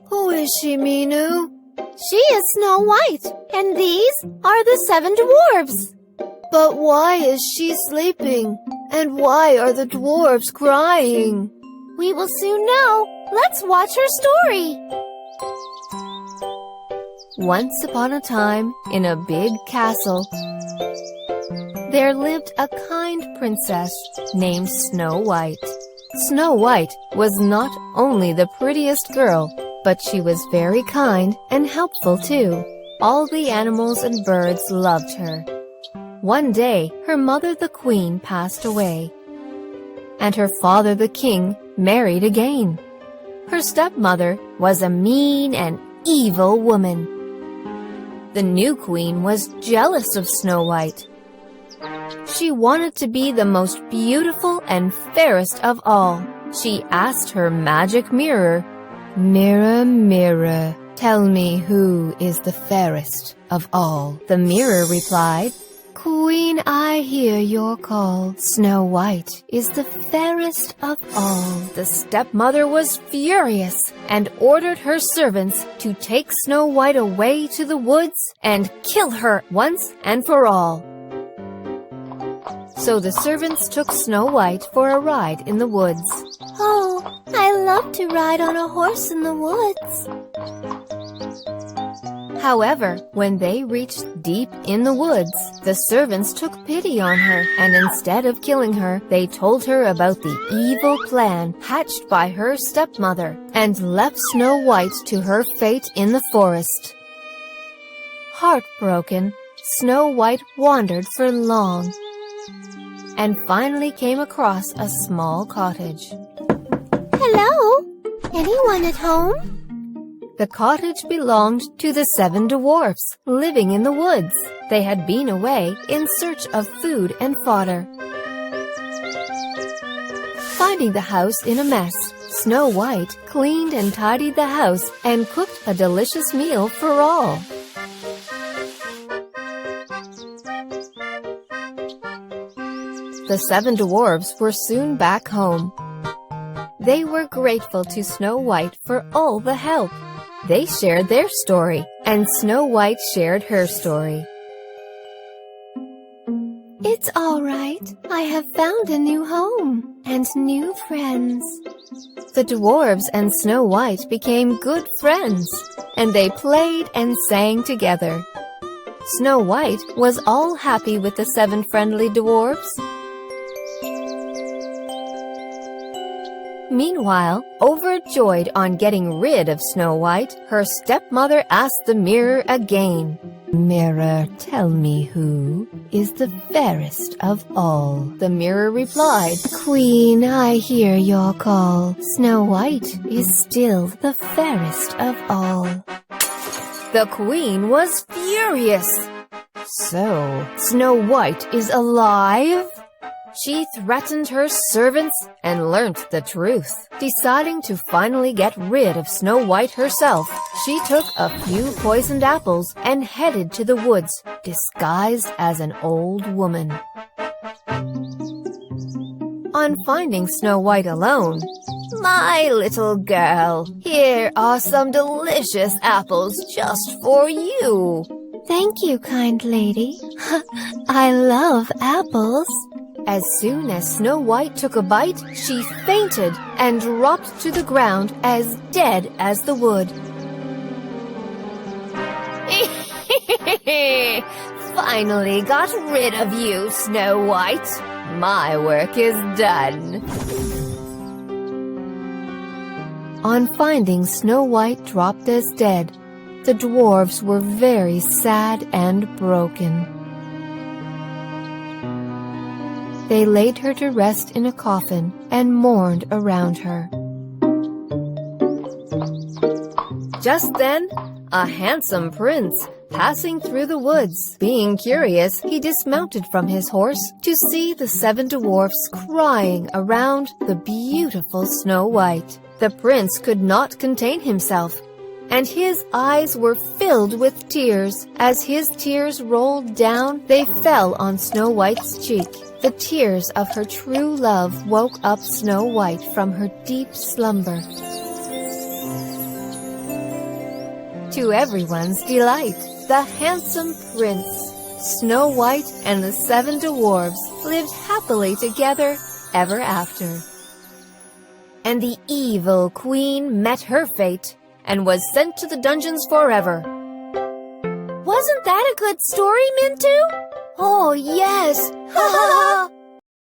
Who is she, Minu? She is Snow White, and these are the 7 dwarves. But why is she sleeping? And why are the dwarves crying? We will soon know. Let's watch her story. Once upon a time, in a big castle, there lived a kind princess named Snow White. Snow White was not only the prettiest girl, but she was very kind and helpful too. All the animals and birds loved her. One day, her mother the queen passed away, and her father the king married again. Her stepmother was a mean and evil woman. The new queen was jealous of Snow White. She wanted to be the most beautiful and fairest of all. She asked her magic mirror, "Mirror, mirror, tell me who is the fairest of all." The mirror replied, "Queen, I hear your call. Snow White is the fairest of all." The stepmother was furious and ordered her servants to take Snow White away to the woods and kill her once and for all. So the servants took Snow White for a ride in the woods. "Oh, I love to ride on a horse in the woods." However, when they reached deep in the woods, the servants took pity on her, and instead of killing her, they told her about the evil plan hatched by her stepmother and left Snow White to her fate in the forest. Heartbroken, Snow White wandered for long and finally came across a small cottage. "Hello? Anyone at home?" The cottage belonged to the 7 dwarfs living in the woods. They had been away in search of food and fodder. Finding the house in a mess, Snow White cleaned and tidied the house and cooked a delicious meal for all. The 7 dwarfs were soon back home. They were grateful to Snow White for all the help. They shared their story, and Snow White shared her story. "It's all right. I have found a new home and new friends." The dwarves and Snow White became good friends, and they played and sang together. Snow White was all happy with the 7 friendly dwarves. Meanwhile, overjoyed on getting rid of Snow White, her stepmother asked the mirror again, "Mirror, tell me who is the fairest of all." The mirror replied, "Queen, I hear your call. Snow White is still the fairest of all." The queen was furious. "So, Snow White is alive?" She threatened her servants and learnt the truth. Deciding to finally get rid of Snow White herself, she took a few poisoned apples and headed to the woods, disguised as an old woman. On finding Snow White alone, "My little girl, here are some delicious apples just for you." "Thank you, kind lady. I love apples." As soon as Snow White took a bite, she fainted and dropped to the ground as dead as the wood. "Finally got rid of you, Snow White. My work is done." On finding Snow White dropped as dead, the dwarves were very sad and broken. They laid her to rest in a coffin and mourned around her. Just then, a handsome prince passing through the woods. Being curious, he dismounted from his horse to see the 7 dwarfs crying around the beautiful Snow White. The prince could not contain himself, and his eyes were filled with tears. As his tears rolled down, they fell on Snow White's cheek. The tears of her true love woke up Snow White from her deep slumber. To everyone's delight, the handsome prince, Snow White, and the 7 dwarfs lived happily together ever after. And the evil queen met her fate and was sent to the dungeons forever. Wasn't that a good story, Mintu? Oh, yes! Ha ha ha!